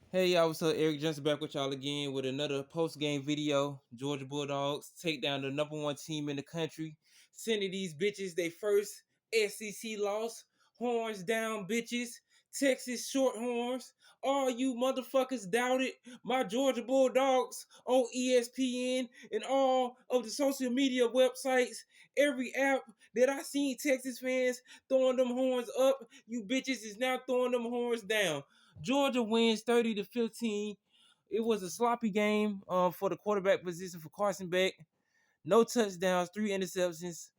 Hey y'all, what's up? Eric Johnson back with y'all again with another post-game video. Georgia Bulldogs take down the number one team in the country. Sending these bitches their first SEC loss. Horns down, bitches. Texas Shorthorns. All you motherfuckers doubted my Georgia Bulldogs on ESPN and all of the social media websites. Every app that I seen Texas fans throwing them horns up, you bitches is now throwing them horns down. Georgia wins 30-15. It was a sloppy game for the quarterback position for Carson Beck. No touchdowns, 3 interceptions,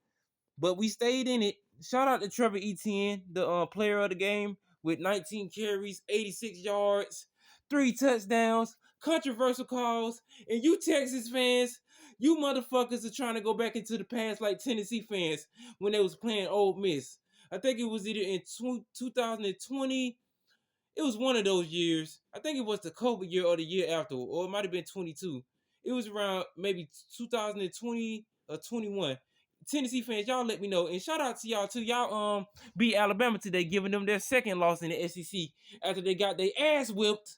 but we stayed in it. Shout out to Trevor Etienne, the player of the game, with 19 carries, 86 yards, 3 touchdowns, controversial calls. And you Texas fans, you motherfuckers are trying to go back into the past like Tennessee fans when they was playing Ole Miss. I think it was either in 2020. It was one of those years. I think it was the COVID year or the year after, or it might have been 22. It was around maybe 2020 or 21. Tennessee fans, y'all let me know. And shout out to y'all too. Y'all beat Alabama today, giving them their second loss in the SEC after they got their ass whipped.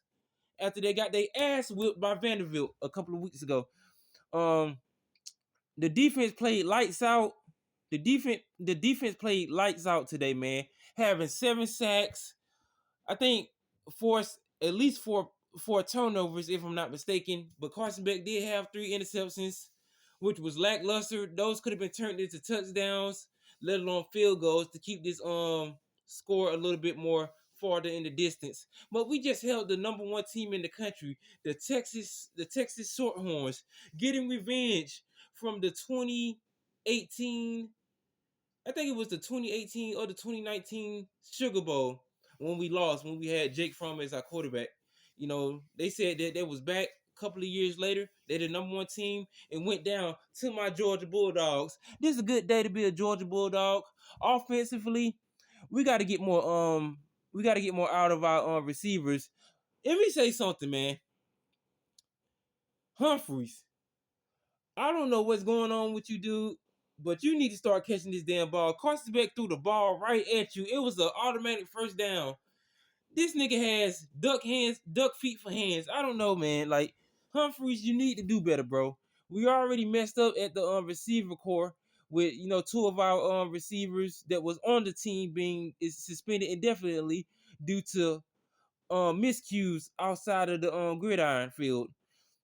After they got their ass whipped by Vanderbilt a couple of weeks ago. Um, the defense played lights out. The defense played lights out today, man. Having 7 sacks, I think forced at least four turnovers, if I'm not mistaken. But Carson Beck did have 3 interceptions, which was lackluster. Those could have been turned into touchdowns, let alone field goals to keep this score a little bit more farther in the distance. But we just held the number one team in the country, the Texas Shorthorns, getting revenge from the 2018. I think it was the 2018 or the 2019 Sugar Bowl when we lost, when we had Jake Fromm as our quarterback. You know, they said that they was back a couple of years later. They're the number one team and went down to my Georgia Bulldogs. This is a good day to be a Georgia Bulldog. Offensively, we got to get more out of our receivers. Let me say something, man. Humphreys, I don't know what's going on with you, dude, but you need to start catching this damn ball. Carson Beck threw the ball right at you. It was an automatic first down. This nigga has duck hands, duck feet for hands. I don't know, man. Like, Humphreys, you need to do better, bro. We already messed up at the receiver core with two of our receivers that was on the team being suspended indefinitely due to miscues outside of the gridiron field.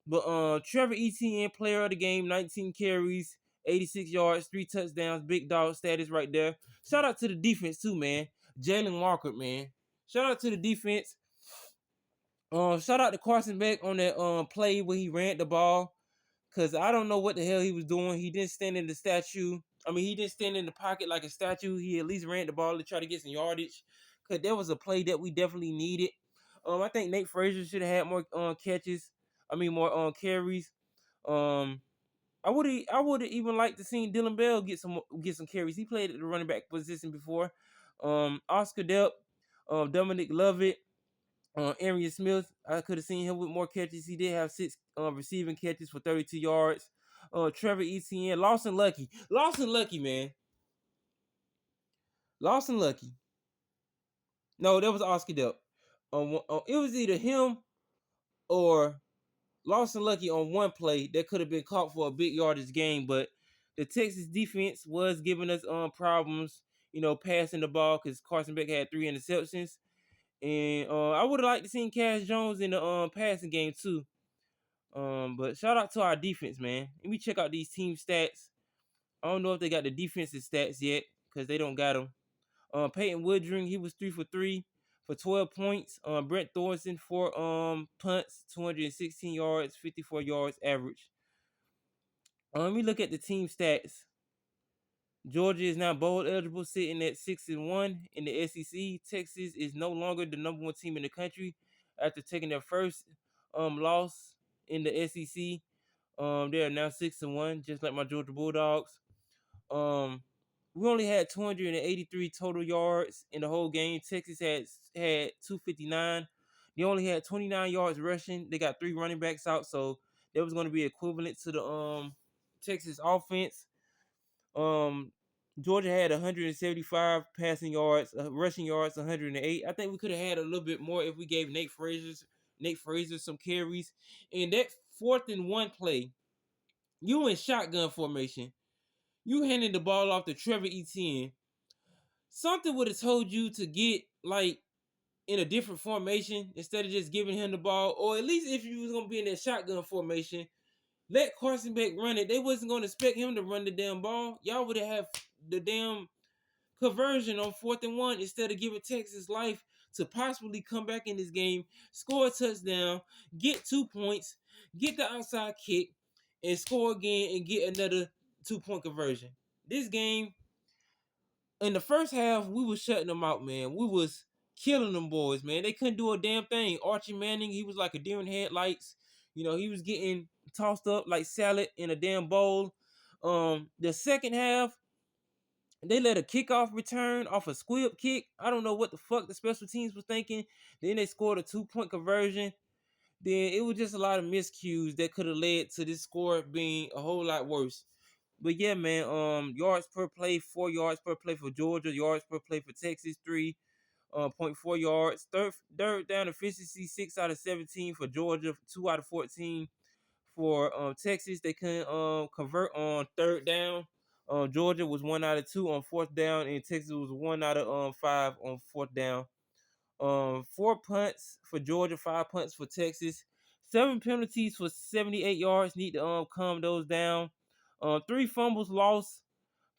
But Trevor Etienne, player of the game, 19 carries, 86 yards, 3 touchdowns, big dog status right there. Shout out to the defense too, man. Jalen Walker, man. Shout out to the defense. Shout out to Carson Beck on that play where he ran the ball. Cause I don't know what the hell he was doing. He didn't stand in the statue. I mean, he didn't stand in the pocket like a statue. He at least ran the ball to try to get some yardage. Cause there was a play that we definitely needed. I think Nate Frazier should have had more catches. I mean, more carries. Um, I would have even liked to see Dylan Bell get some carries. He played at the running back position before. Oscar Delp, Dominic Lovett, Arian Smith. I could have seen him with more catches. He did have 6 receiving catches for 32 yards. Trevor Etienne, Lawson Lucky, man, Lawson Lucky. No, that was Oscar Delp. It was either him or Lawson Lucky on one play that could have been caught for a big yardage game, but the Texas defense was giving us problems, passing the ball because Carson Beck had 3 interceptions. And I would have liked to see Cash Jones in the passing game too. But shout out to our defense, man. Let me check out these team stats. I don't know if they got the defensive stats yet because they don't got them. Peyton Woodring, he was 3 for 3 for 12 points. Brent Thorson, 4 punts, 216 yards, 54 yards average. Let me look at the team stats. Georgia is now bowl eligible, sitting at 6-1 in the SEC. Texas is no longer the number one team in the country after taking their first loss in the SEC. They are now 6-1, just like my Georgia Bulldogs. We only had 283 total yards in the whole game. Texas had 259. They only had 29 yards rushing. They got 3 running backs out, so that was going to be equivalent to the Texas offense. Georgia had 175 passing yards, rushing yards, 108. I think we could have had a little bit more if we gave Nate Frazier Nate Frazier some carries. And that 4th and 1 play, you in shotgun formation. You handing the ball off to Trevor Etienne. Something would have told you to get like in a different formation instead of just giving him the ball, or at least if you was gonna be in that shotgun formation, let Carson Beck run it. They wasn't gonna expect him to run the damn ball. Y'all would have the damn conversion on 4th and 1 instead of giving Texas life to possibly come back in this game, score a touchdown, get 2 points, get the outside kick, and score again and get another 2-point conversion. This game, in the first half, we was shutting them out, man. We was killing them boys, man. They couldn't do a damn thing. Archie Manning, he was like a deer in headlights. You know, he was getting tossed up like salad in a damn bowl. The second half, they let a kickoff return off a squib kick. I don't know what the fuck the special teams was thinking. Then they scored a 2-point conversion. Then it was just a lot of miscues that could have led to this score being a whole lot worse. But yeah, man, yards per play, 4 yards per play for Georgia, yards per play for Texas, 3.4 yards. Third down efficiency, 6 out of 17 for Georgia, 2 out of 14 for Texas. They couldn't convert on third down. Georgia was 1 out of 2 on fourth down, and Texas was 1 out of 5 on fourth down. 4 punts for Georgia, 5 punts for Texas. 7 penalties for 78 yards. Need to calm those down. 3 fumbles lost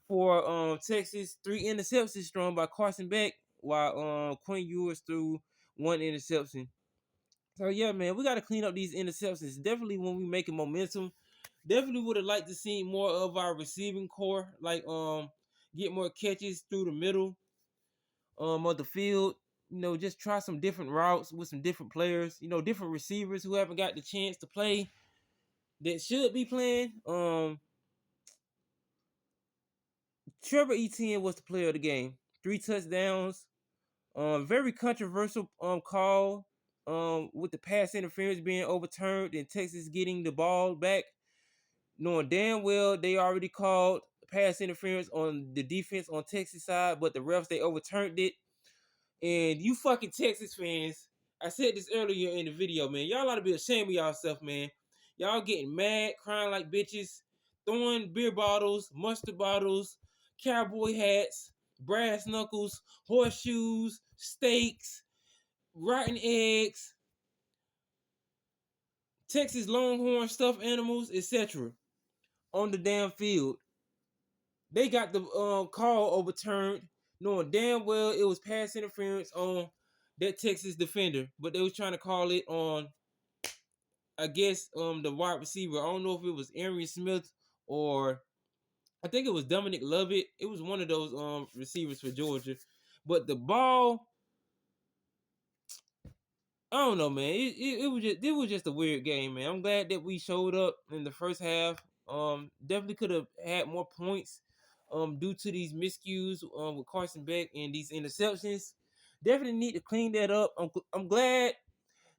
for Texas. 3 interceptions thrown by Carson Beck, while Quinn Ewers threw 1 interception. So yeah, man, we got to clean up these interceptions. Definitely when we making momentum. Definitely would have liked to see more of our receiving core, like get more catches through the middle of the field. You know, just try some different routes with some different players. You know, different receivers who haven't got the chance to play that should be playing. Trevor Etienne was the player of the game. 3 touchdowns. Very controversial call. With the pass interference being overturned and Texas getting the ball back, knowing damn well they already called pass interference on the defense on Texas side, but the refs, they overturned it. And you fucking Texas fans, I said this earlier in the video, man. Y'all ought to be ashamed of yourself, man. Y'all getting mad, crying like bitches, throwing beer bottles, mustard bottles, cowboy hats, brass knuckles, horseshoes, steaks, rotten eggs, Texas Longhorn stuffed animals, etc. on the damn field. They got the call overturned, knowing damn well it was pass interference on that Texas defender, but they was trying to call it on, I guess, the wide receiver. I don't know if it was Arian Smith or I think it was Dominic Lovett. It was one of those receivers for Georgia, but the ball, I don't know, man. It was just a weird game, man. I'm glad that we showed up in the first half. Definitely could have had more points. Due to these miscues with Carson Beck and these interceptions. Definitely need to clean that up. I'm glad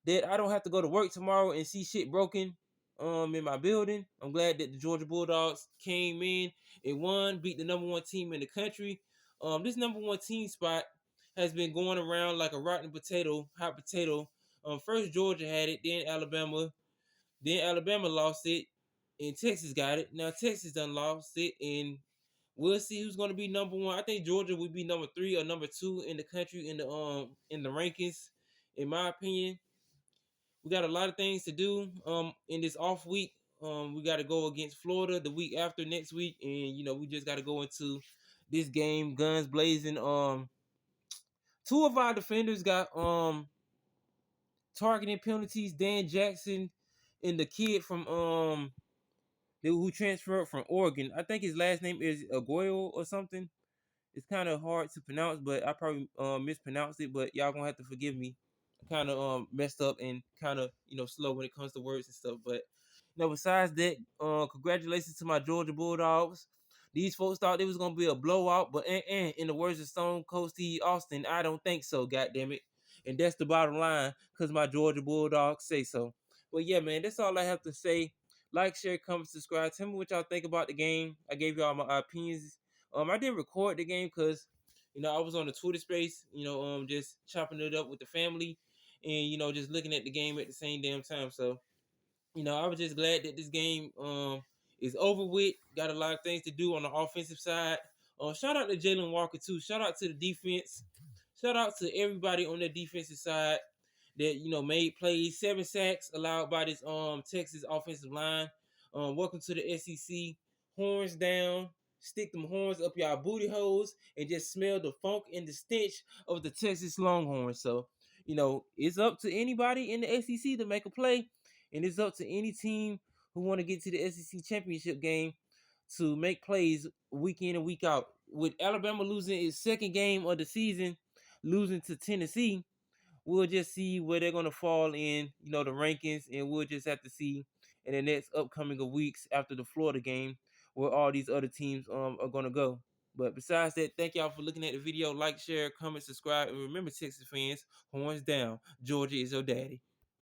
that I don't have to go to work tomorrow and see shit broken in my building. I'm glad that the Georgia Bulldogs came in and won, beat the #1 team in the country. This #1 team spot has been going around like a rotten potato, hot potato. First Georgia had it, then Alabama lost it, and Texas got it. Now Texas done lost it, and we'll see who's going to be #1. I think Georgia will be #3 or #2 in the country in the rankings. In my opinion, we got a lot of things to do in this off week. We got to go against Florida the week after next week, and you know we just got to go into this game guns blazing. 2 of our defenders got targeting penalties. Dan Jackson and the kid from who transferred from Oregon. I think his last name is Aguayo or something. It's kind of hard to pronounce, but I probably mispronounced it. But y'all gonna have to forgive me. I kind of messed up and kind of slow when it comes to words and stuff. But besides that, congratulations to my Georgia Bulldogs. These folks thought it was gonna be a blowout, but in the words of Stone Cold Steve Austin, I don't think so. God damn it, and that's the bottom line, cause my Georgia Bulldogs say so. But yeah, man, that's all I have to say. Like, share, comment, subscribe. Tell me what y'all think about the game. I gave y'all my opinions. I didn't record the game because I was on the Twitter space, just chopping it up with the family, and just looking at the game at the same damn time. So I was just glad that this game is over with. Got a lot of things to do on the offensive side. Shout out to Jalen Walker too. Shout out to the defense. Shout out to everybody on the defensive side that made plays. 7 sacks allowed by this Texas offensive line. Welcome to the SEC. Horns down. Stick them horns up y'all booty holes and just smell the funk and the stench of the Texas Longhorns. So it's up to anybody in the SEC to make a play, and it's up to any team who want to get to the SEC championship game to make plays week in and week out. With Alabama losing its second game of the season, losing to Tennessee, we'll just see where they're gonna fall in, the rankings, and we'll just have to see in the next upcoming of weeks after the Florida game where all these other teams are gonna go. But besides that, thank y'all for looking at the video. Like, share, comment, subscribe, and remember, Texas fans, horns down. Georgia is your daddy.